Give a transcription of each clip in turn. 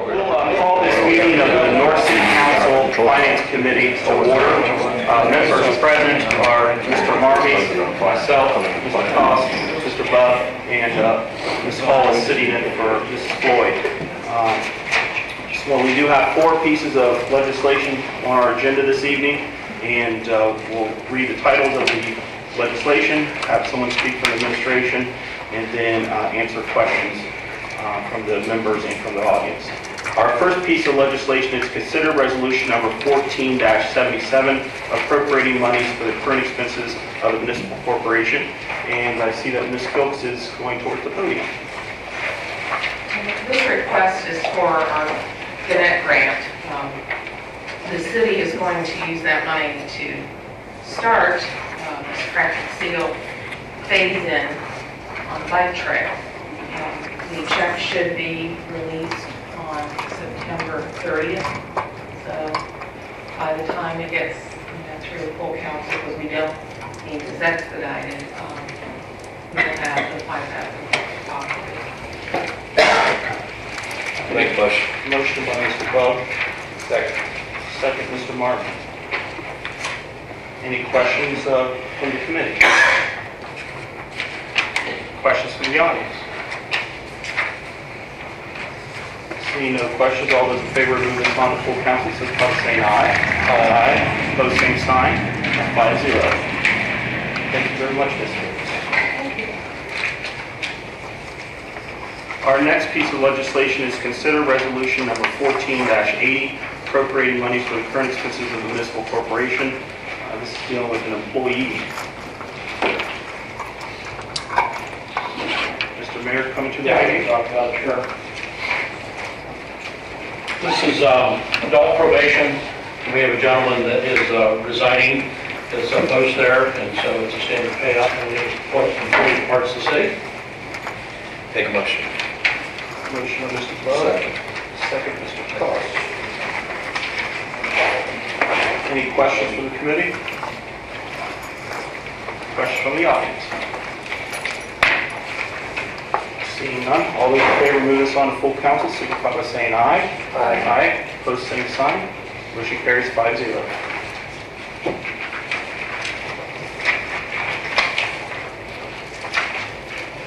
We'll call this meeting of the North City Council Finance Committee to order. Members present are Mr. Marby, myself, Mr. Cost, Mr. Buff, and Ms. Hall is sitting in for Mrs. Floyd. Well, we do have 4 pieces of legislation on our agenda this evening, and we'll read the titles of the legislation, have someone speak from the administration, and then answer questions from the members and from the audience. Our first piece of legislation is consider resolution number 14-77, appropriating monies for the current expenses of the municipal corporation. And I see that Ms. Phillips is going towards the podium. This request is for our Connect grant. The city is going to use that money to start scratch and seal phase in on the bike trail. The check should be released on September 30th. So by the time it gets through the full council, because we don't need this expedited, we'll have the 5,000 possibly. Make a motion. Motion by Mr. Bub. Second. Second, Mr. Martin. Any questions from the committee? Questions from the audience? Seeing no questions, all those in favor of moving this on to full council, signify by saying aye. Aye. Opposed, same sign. 5-0. Thank you very much, Ms. Phillips. Our next piece of legislation is consider resolution number 14-80, appropriating monies for the current expenses of the municipal corporation. This is dealing with an employee. Mr. Mayor, coming to the meeting. Sure. This is adult probation. We have a gentleman that is resigning that's post there, and so it's a standard payout in the employee parts of the city. Take a motion. Motion of Mr. Bud. Second. Second, Mr. Cost. Any questions from the committee? Questions from the audience? Seeing none, all those in favor move this on to full council, signify by saying aye. Aye. Aye. Opposed, same sign. Motion carries 5-0.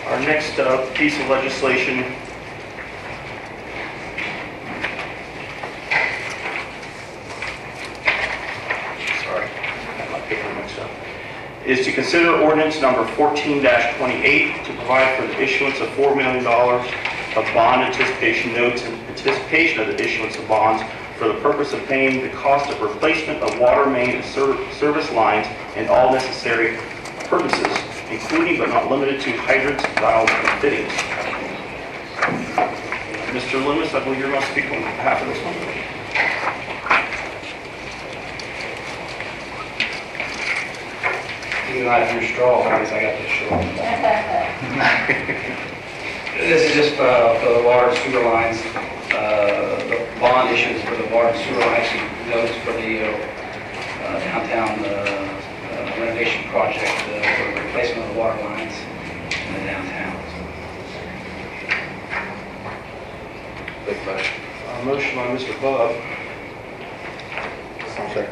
Our next piece of legislation is to consider ordinance number 14-28 to provide for the issuance of $4 million of bond anticipation notes in anticipation of the issuance of bonds for the purpose of paying the cost of replacement of water main and service lines and all necessary purposes, including but not limited to hydrants, valves, and fittings. Mr. Loomis, I believe you're going to speak on behalf of this one. You and I have your straw, I guess I got this short. This is just for the water and sewer lines, the bond issues for the water and sewer lines, notes for the downtown renovation project for the replacement of the water lines in the downtown. Big motion. Motion by Mr. Bub. Second.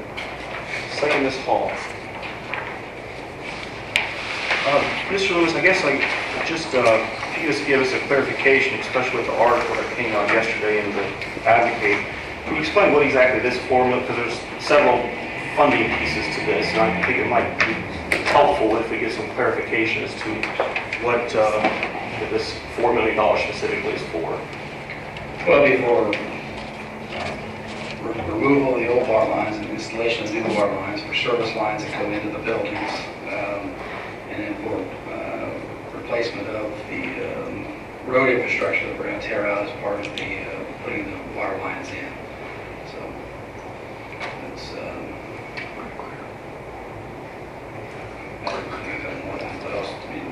Second, Ms. Hall. Mr. Lewis, I guess if you just give us a clarification, especially with the article that came out yesterday in the Advocate. Can you explain what exactly this formula, because there's several funding pieces to this, and I think it might be helpful if we get some clarification as to what this $4 million specifically is for. Well, before removal of the old water lines and installation of new water lines for service lines that go into the buildings, and then for replacement of the road infrastructure that we're going to tear out as part of the putting the water lines in. So it's what else? I mean,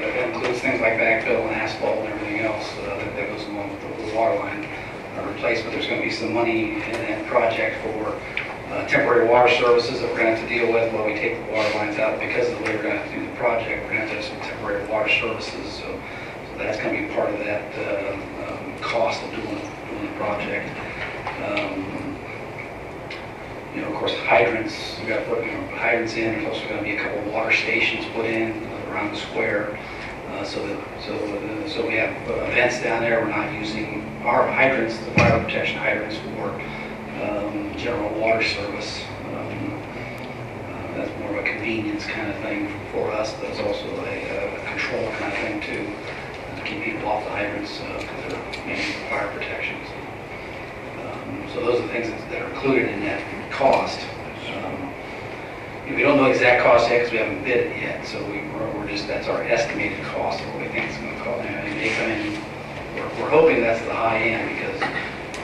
it includes things like backfill and asphalt and everything else that goes along with the water line replacement. There's going to be some money in that project for temporary water services that we're going to have to deal with while we take the water lines out. Because of the way we're going to have to do the project, we're going to have some temporary water services. So that's going to be part of that cost of doing doing the project. You know, of course, hydrants, we got to put, hydrants in. There's also going to be a couple of water stations put in around the square. So we have events down there. We're not using our hydrants, the fire protection hydrants, for general water service. That's more of a convenience kind of thing for us, but it's also a control kind of thing too, to keep people off the hydrants because they're mainly fire protection. So those are the things that are included in that cost. We don't know the exact cost yet because we haven't bid it yet, so we're just, that's our estimated cost of what we think it's going to cost. And it may come in, we're hoping that's the high end because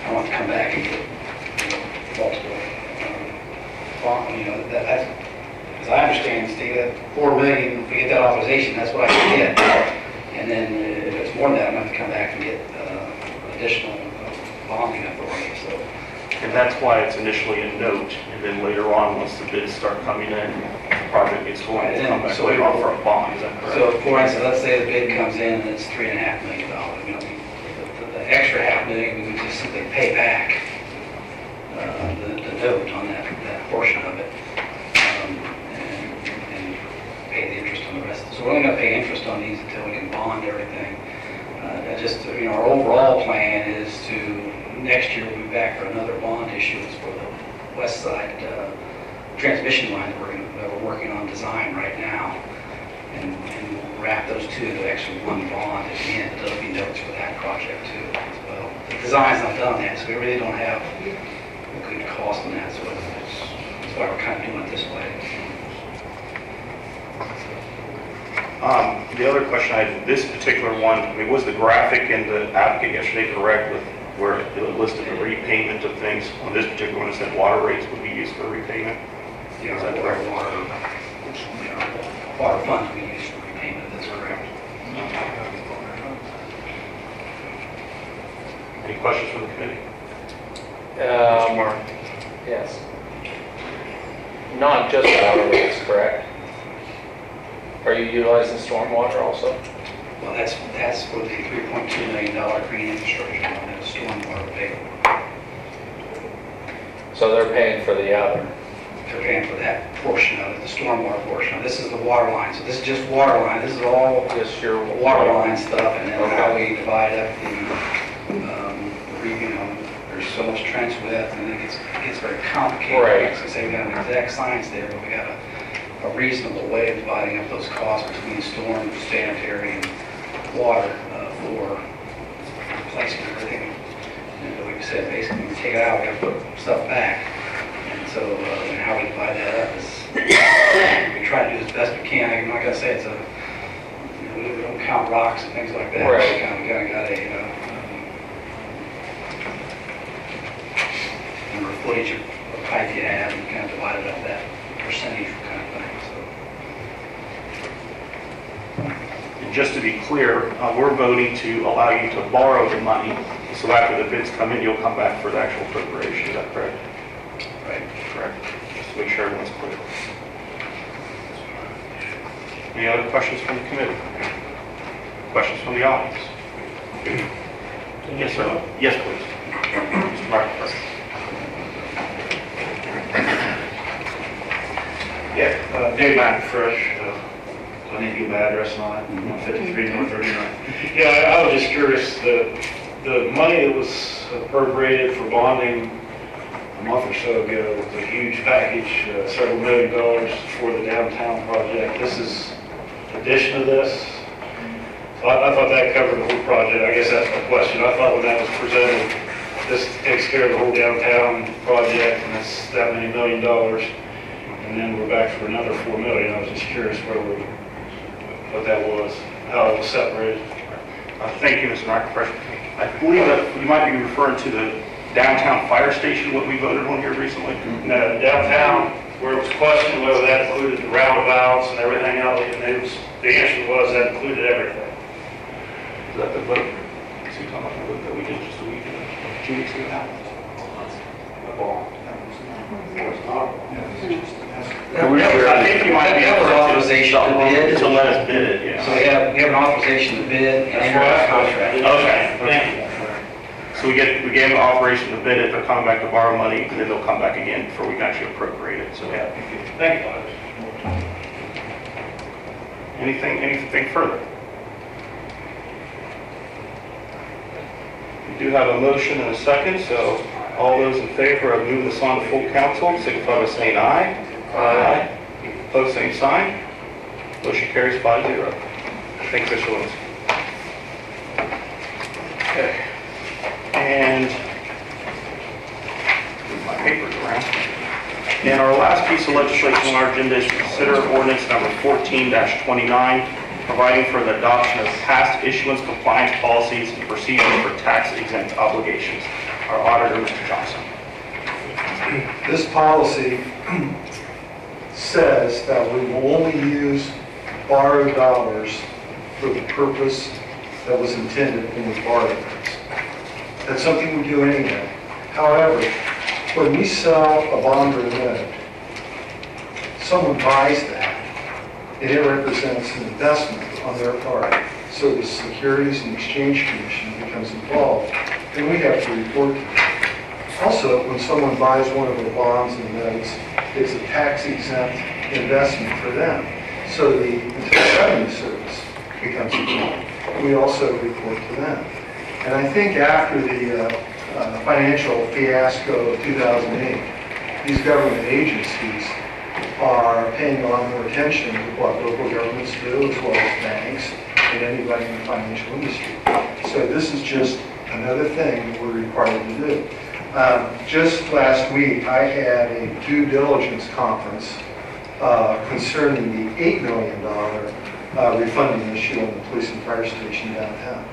I want to come back and get multiple, that's, as I understand, Steve, that $4 million, if we get that authorization, that's what I can get. And then if it's more than that, I'm going to have to come back and get additional bonding authority, so. And that's why it's initially a note, and then later on, once the bids start coming in, the project gets going, it'll come back later on for a bond, is that correct? So for instance, let's say the bid comes in and it's $3.5 million. The extra $500,000, we would just simply pay back the note on that portion of it, and pay the interest on the rest. So we're only going to pay interest on these until we can bond everything. Our overall plan is to, next year, we'll be back for another bond issuance for the west side transmission line that we're working on design right now. And we'll wrap those two into actually one bond at the end. There'll be notes for that project too as well. The design's not done yet, so we really don't have a good cost on that, so that's why we're kind of doing it this way. The other question I had, this particular one, I mean, was the graphic in the applicant yesterday correct with where it listed the repayment of things? On this particular one, it said water rates would be used for repayment. Yeah, Is that correct? Water funds we use for repayment, that's correct. Any questions from the committee? Mr. Martin? Yes. Not just water rates, correct? Are you utilizing stormwater also? Well, that's for the $3.2 million green infrastructure on that stormwater pay. So they're paying for the other? They're paying for that portion of it, the stormwater portion. This is the water line, so this is just water line. This is all Just your water line stuff, and then how we divide up there's so much trench width, and it gets very complicated. Right. As I say, we got an exact science there, but we got a reasonable way of dividing up those costs between storm, sanitary, and water for replacement of everything. And like we said, basically, when we take it out, we have to put stuff back. And so how we divide that up is, we try to do as best we can. I'm not going to say it's we don't count rocks and things like that. Right. We kind of got a, number of footage of pipe you have, and kind of divide it up that percentage kind of thing. And just to be clear, we're voting to allow you to borrow the money. So after the bids come in, you'll come back for the actual appropriation. Is that correct? Right. Correct. Just to make sure everyone's clear. Any other questions from the committee? Questions from the audience? Yes, sir. Yes, please. Mr. Martin first. Yeah, Dave Fresh. I need to give my address on it, 53 North 39. Yeah, I was just curious, the money that was appropriated for bonding a month or so ago was a huge package, several $1 million for the downtown project. This is addition to this. So I thought that covered the whole project. I guess that's my question. I thought when that was presented, this takes care of the whole downtown project, and it's that many $1 million. And then we're back for another $4 million. I was just curious what that was, how it was separated. Thank you, Mr. Martin. I believe that you might be referring to the downtown fire station, what we voted on here recently. No, downtown, where it was questioned whether that included the roundabouts and everything else, and the answer was that included everything. Is that the vote? Is he talking about the vote that we did just a week ago, 2 weeks ago now? I think you might be That was authorization to bid. To let us bid it, yeah. So we have an authorization to bid and enter a contract. Okay, thank you. So we gave them authorization to bid it, they're coming back to borrow money, and then they'll come back again before we can actually appropriate it. So, yeah. Thank you. Anything further? We do have a motion and a second, so all those in favor of moving this on to full council, signify by saying aye. Aye. Opposed, same sign. Motion carries 5-0. Thank you, Mr. Lewis. Okay. And move my papers around. And our last piece of legislation on our agenda is to consider ordinance number 14-29, providing for the adoption of past issuance compliance policies and procedures for tax exempt obligations. Our auditor, Mr. Johnson. This policy says that we will only use borrowed dollars for the purpose that was intended when we borrowed it. That's something we do anyway. However, when we sell a bond or a note, someone buys that, and it represents an investment on their part. So the Securities and Exchange Commission becomes involved, and we have to report to them. Also, when someone buys one of the bonds and notes, it's a tax-exempt investment for them. So the Internal Revenue Service becomes involved. We also report to them. And I think after the financial fiasco of 2008, these government agencies are paying a lot more attention to what local governments do, as well as banks and anybody in the financial industry. So this is just another thing that we're required to do. Just last week, I had a due diligence conference concerning the $8 million refunding issue on the police and fire station downtown.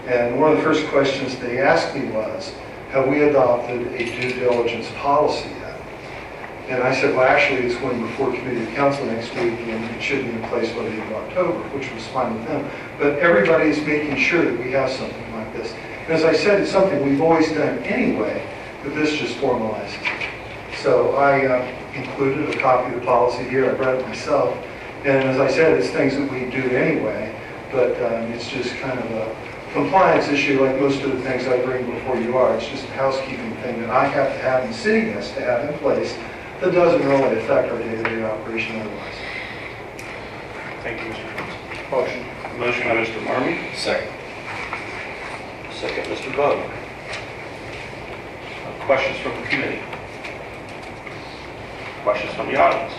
And one of the first questions they asked me was, have we adopted a due diligence policy yet? And I said, well, actually, it's going before committee of council next week, and it should be in place by the end of October, which was fine with them. But everybody is making sure that we have something like this. And as I said, it's something we've always done anyway, but this just formalizes it. So I included a copy of the policy here. I read it myself. And as I said, it's things that we do anyway, but it's just kind of a compliance issue like most of the things I bring before you are. It's just a housekeeping thing that I have to have and the city has to have in place that doesn't really affect our day-to-day operation otherwise. Thank you, Mr. Johnson. Motion. Motion by Mr. Marmee, Second. second Mr. Bug. Questions from the committee? Questions from the audience?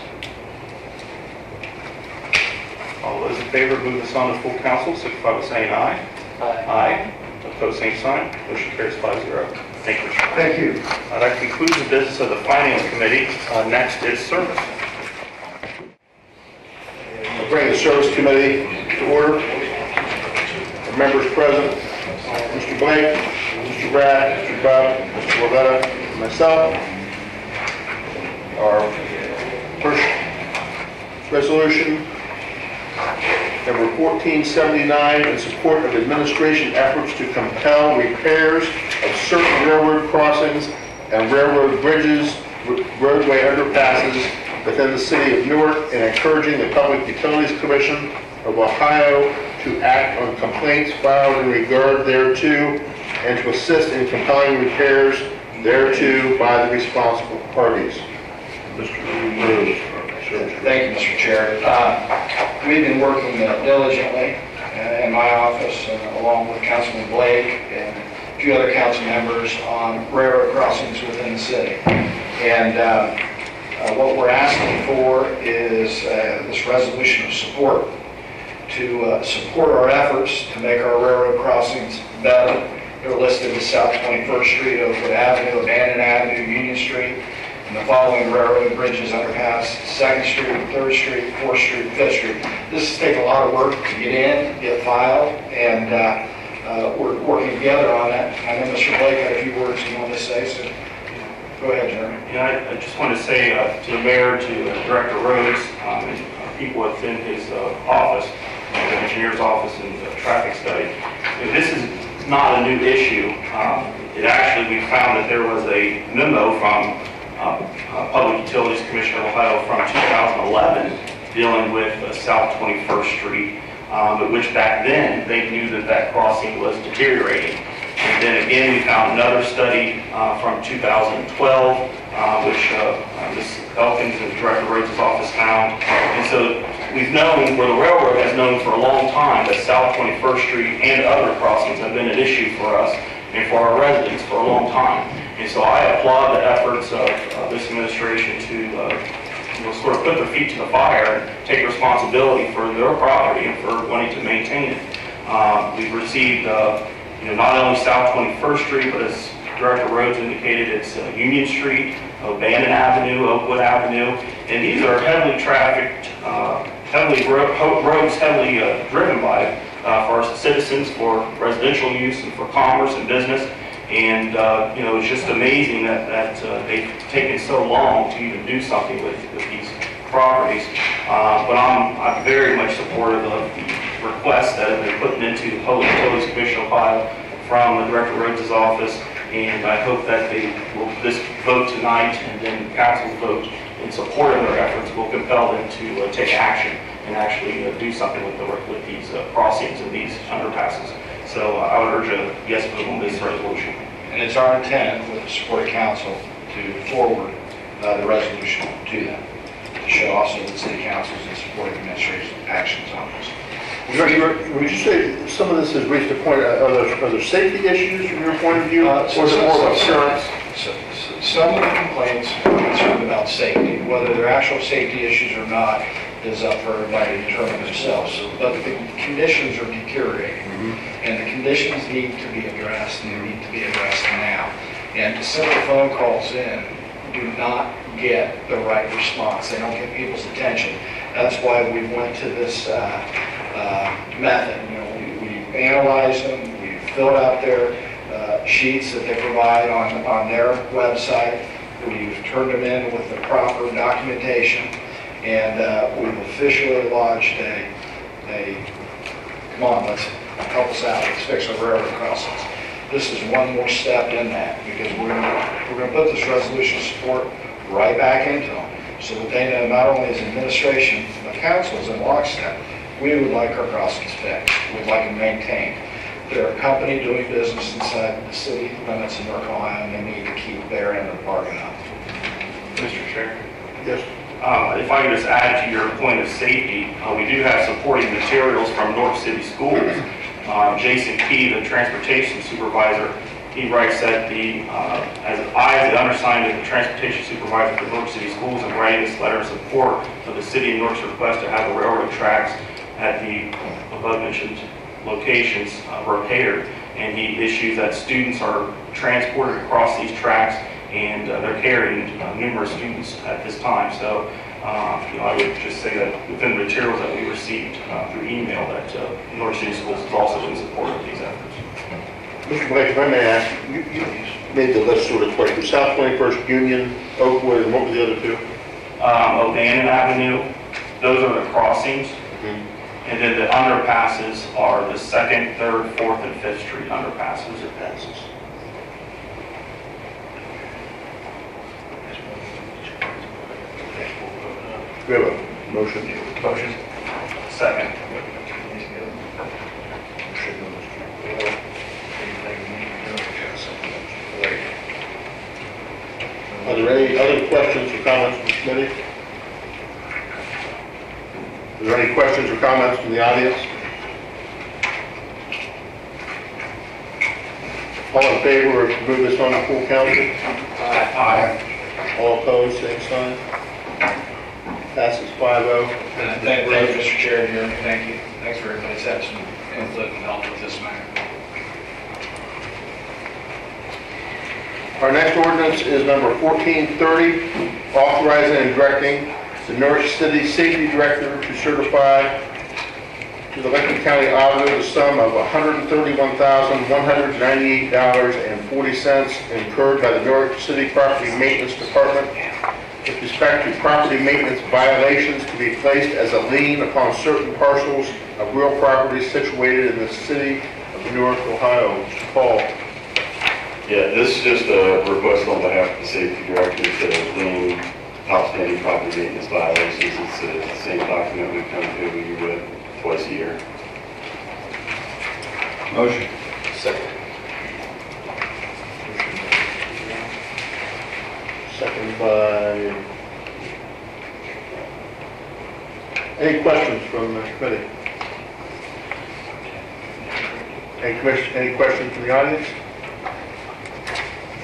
All those in favor of moving this on to full council, signify by saying aye. Aye. Opposed, same sign. Motion carries 5-0. Thank you, Mr. Johnson. Thank you. That concludes the business of the Finance Committee. Next is Service. I'll bring the Service Committee to order. The members present, Mr. Blake, Mr. Brad, Mr. Bob, Mr. Lavetta, and myself. Our first resolution, number 1479, in support of administration efforts to compel repairs of certain railroad crossings and railroad bridges, roadway underpasses within the city of Newark, and encouraging the Public Utilities Commission of Ohio to act on complaints filed in regard thereto and to assist in compelling repairs thereto by the responsible parties. Mr. Rose. Thank you, Mr. Chair. We've been working diligently in my office, along with Councilman Blake and a few other council members, on railroad crossings within the city. And what we're asking for is this resolution of support to support our efforts to make our railroad crossings better. They're listed as South 21st Street, Oakwood Avenue, Abandon Avenue, Union Street, and the following railroad bridges, underpass: 2nd Street, 3rd Street, 4th Street, 5th Street. This has taken a lot of work to get in, get filed, and we're working together on it. I know Mr. Blake had a few words he wanted to say, so go ahead, Jeremy. Yeah, I just want to say to the mayor, to Director Rhodes, and people within his office, the engineer's office and the traffic study, this is not a new issue. It actually, we found that there was a memo from Public Utilities Commission of Ohio from 2011 dealing with South 21st Street, but which back then they knew that that crossing was deteriorating. And then again, we found another study from 2012, which Ms. Elkins and Director Rhodes' office found. And so we've known, where the railroad has known for a long time, that South 21st Street and other crossings have been an issue for us and for our residents for a long time. And so I applaud the efforts of this administration to sort of put their feet to the fire and take responsibility for their property and for wanting to maintain it. We've received, not only South 21st Street, but as Director Rhodes indicated, it's Union Street, O'Bannon Avenue, Oakwood Avenue, and these are heavily trafficked, roads heavily driven by for our citizens, for residential use and for commerce and business. And, it's just amazing that they've taken so long to even do something with these properties. But I'm very much supportive of the requests that have been put into the Public Utilities Commission of Ohio from the Director Rhodes' office. And I hope that this vote tonight and then council's vote in support of their efforts will compel them to take action and actually do something with these crossings and these underpasses. So I would urge a yes vote on this resolution. And it's our intent, with the support of council, to forward the resolution to them, to show also that city councils in support of administration's actions on this. Would you say some of this has reached a point, are there safety issues from your point of view? Or is it more of assurance? Some of the complaints are concerned about safety. Whether they're actual safety issues or not is up for everybody to determine themselves. But the conditions are deteriorating, and the conditions need to be addressed, and they need to be addressed now. And simple phone calls in do not get the right response. They don't get people's attention. That's why we went to this method. We analyzed them, we filled out their sheets that they provide on their website. We've turned them in with the proper documentation, and we've officially lodged come on, let's help us out, let's fix our railroad crossings. This is one more step in that, because we're going to put this resolution of support right back into them, so that they know not only as administration, but councils in lockstep, we would like our crossings fixed, we'd like them maintained. They're a company doing business inside the city limits of Newark, Ohio, and they need to keep their end of the bargain up. Mr. Chair. Yes. If I could just add to your point of safety, we do have supporting materials from Newark City Schools. Jason Key, the transportation supervisor, he writes that as I, the undersigned, of the transportation supervisor for Newark City Schools, am writing this letter in support of the city of Newark's request to have the railroad tracks at the above-mentioned locations repaired. And he issues that students are transported across these tracks, and they're carrying numerous students at this time. So, I would just say that within the materials that we received through email, that Newark City Schools is also in support of these efforts. Mr. Blake, if I may ask, you made the list sort of twice. South 21st, Union, Oakwood, and what were the other two? O'Bannon Avenue, those are the crossings. And then the underpasses are the 2nd, 3rd, 4th, and 5th Street underpasses. We have a motion. Motion. Second. Are there any other questions or comments from the committee? Are there any questions or comments from the audience? All in favor of moving this on to full council? Aye. All opposed, same sign. Passes 5-0. Thank you, Mr. Chair, Jeremy, thank you. Thanks for everybody's had some input and help with this matter. Our next ordinance is number 1430, authorizing and directing the Newark City Safety Director to certify to the Lincoln County Auditor the sum of $131,198.40 incurred by the Newark City Property Maintenance Department with respect to property maintenance violations to be placed as a lien upon certain parcels of real property situated in the city of Newark, Ohio. Mr. Paul. Yeah, this is just a request on behalf of the safety director to lien outstanding property maintenance violations. It's the same document we come to twice a year. Motion. Second. second by... Any questions from the committee? Any questions from the audience?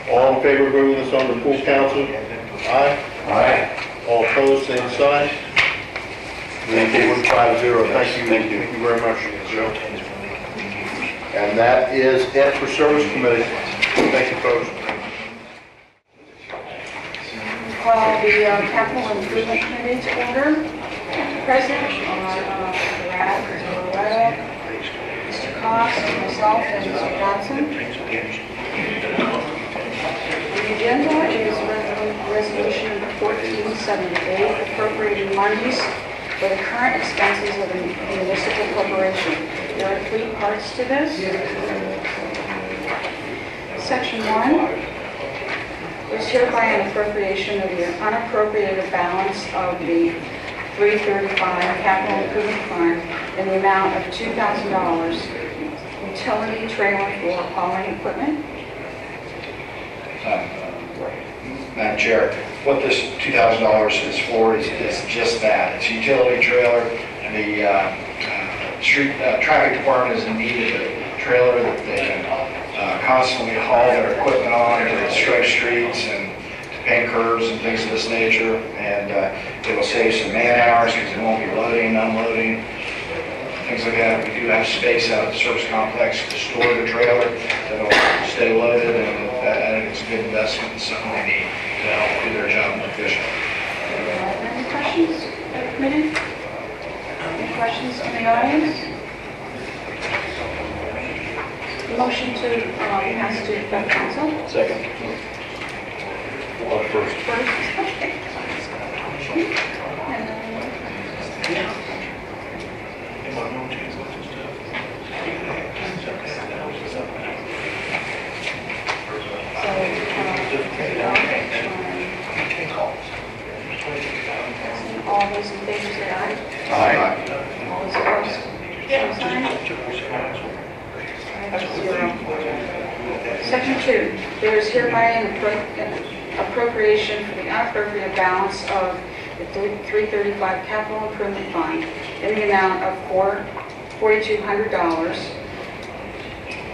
All in favor of moving this on to full council? Aye? Aye. All opposed, same sign? Thank you. 5-0. Thank you. Thank you. Thank you very much, Joe. And that is it for Service Committee. Thank you, folks. Call the Capital Improvement Committee to order. Present are Brad Loretta, Mr. Cox, myself, and Mr. Johnson. The agenda is resolution number 1478, appropriating monies for the current expenses of the municipal corporation. There are 3 parts to this. Section 1 is hereby an appropriation of the unappropriated balance of the 335 Capital Improvement Fund in the amount of $2,000 utility trailer for hauling equipment. Madam Chair, what this $2,000 is for is just that. It's a utility trailer. The street traffic department is in need of a trailer that they can constantly haul their equipment on to striped streets and to paint curbs and things of this nature. And it will save some man hours because it won't be loading, unloading, things like that. We do have space out at the service complex to store the trailer that'll stay loaded, and I think it's a good investment and something they need to help do their job more efficiently. Any questions, committee? Any questions from the audience? Motion to pass to the council. Second. First. First, okay. All those in favor say aye. Aye. All those opposed, same sign. 5-0. Section 2, there is hereby an appropriation for the unappropriated balance of the 335 Capital Improvement Fund in the amount of $4,200,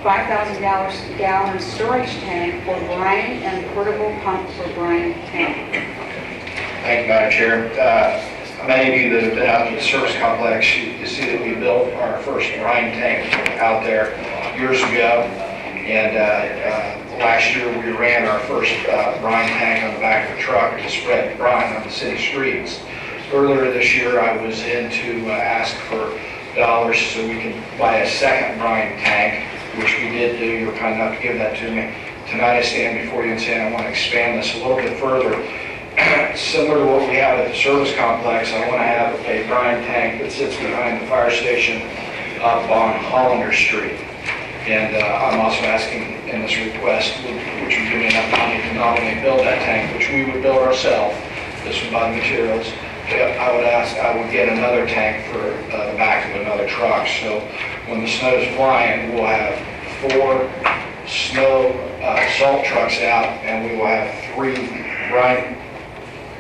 5,000 gallon storage tank for brine and portable pump for brine tank. Thank you, Madam Chair. Many of you that have been out to the service complex, you see that we built our first brine tank out there years ago. And last year we ran our first brine tank on the back of a truck to spread brine on the city streets. Earlier this year I was in to ask for dollars so we could buy a second brine tank, which we did do. You were kind enough to give that to me. Tonight I stand before you and say I want to expand this a little bit further. Similar to what we have at the service complex, I want to have a brine tank that sits behind the fire station up on Hollander Street. And I'm also asking in this request, which would give me enough money to not only build that tank, which we would build ourselves, this would buy the materials, I would get another tank for the back of another truck. So when the snow is flying, we'll have 4 snow salt trucks out, and we will have 3 brine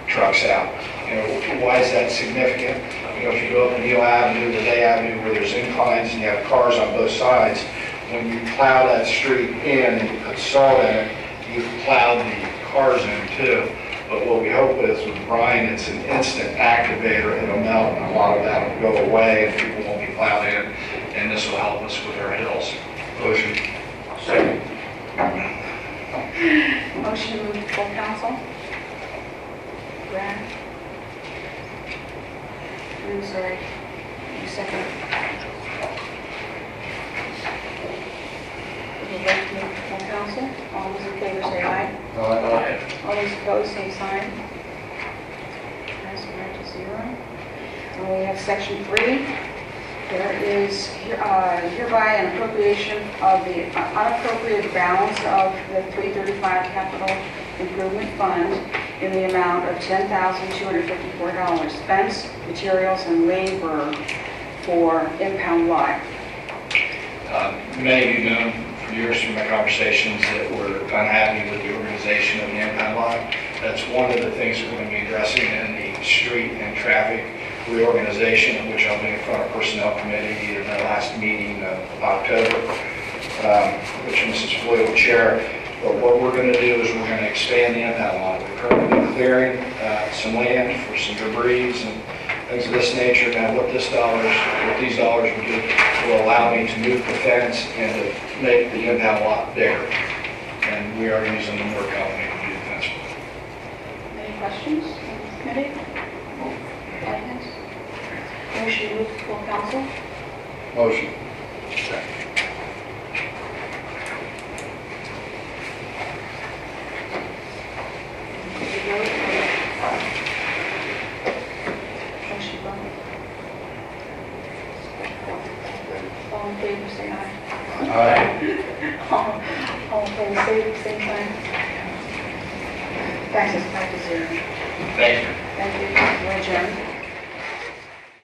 trucks out. You know, why is that significant? You know, if you go up Neal Avenue, the Day Avenue, where there's inclines and you have cars on both sides, when you plow that street in and you put salt in it, you've plowed the cars in too. But what we hope is with brine, it's an instant activator. It'll melt and a lot of that will go away and people won't be plowed in. And this will help us with our hills. Motion. Second. Motion moved to full council. Brad? I'm sorry. You second. Would you like to move to full council? All those in favor say aye. Aye. All those opposed, same sign. Pass 5-0. And we have section 3. There is hereby an appropriation of the unappropriated balance of the 335 Capital Improvement Fund in the amount of $10,254. Fence, materials, and labor for impound lot. Many of you know for years from my conversations that we're unhappy with the organization of the impound lot. That's one of the things we're going to be addressing in the street and traffic reorganization, which I'll be in front of Personnel Committee in their last meeting of October, which Mrs. Floyd will chair. But what we're going to do is we're going to expand the impound lot. We're currently clearing some land for some debris and things of this nature. Now, what these dollars will do will allow me to move the fence and to make the impound lot bigger. And we are using the Newark company to do the fence. Any questions from the committee? Audience? Motion to move to full council? Motion. Trustee Burke? All in favor, say aye. All opposed, say same sign. Passes 5-0. Thank you. Thank you. We're adjourned.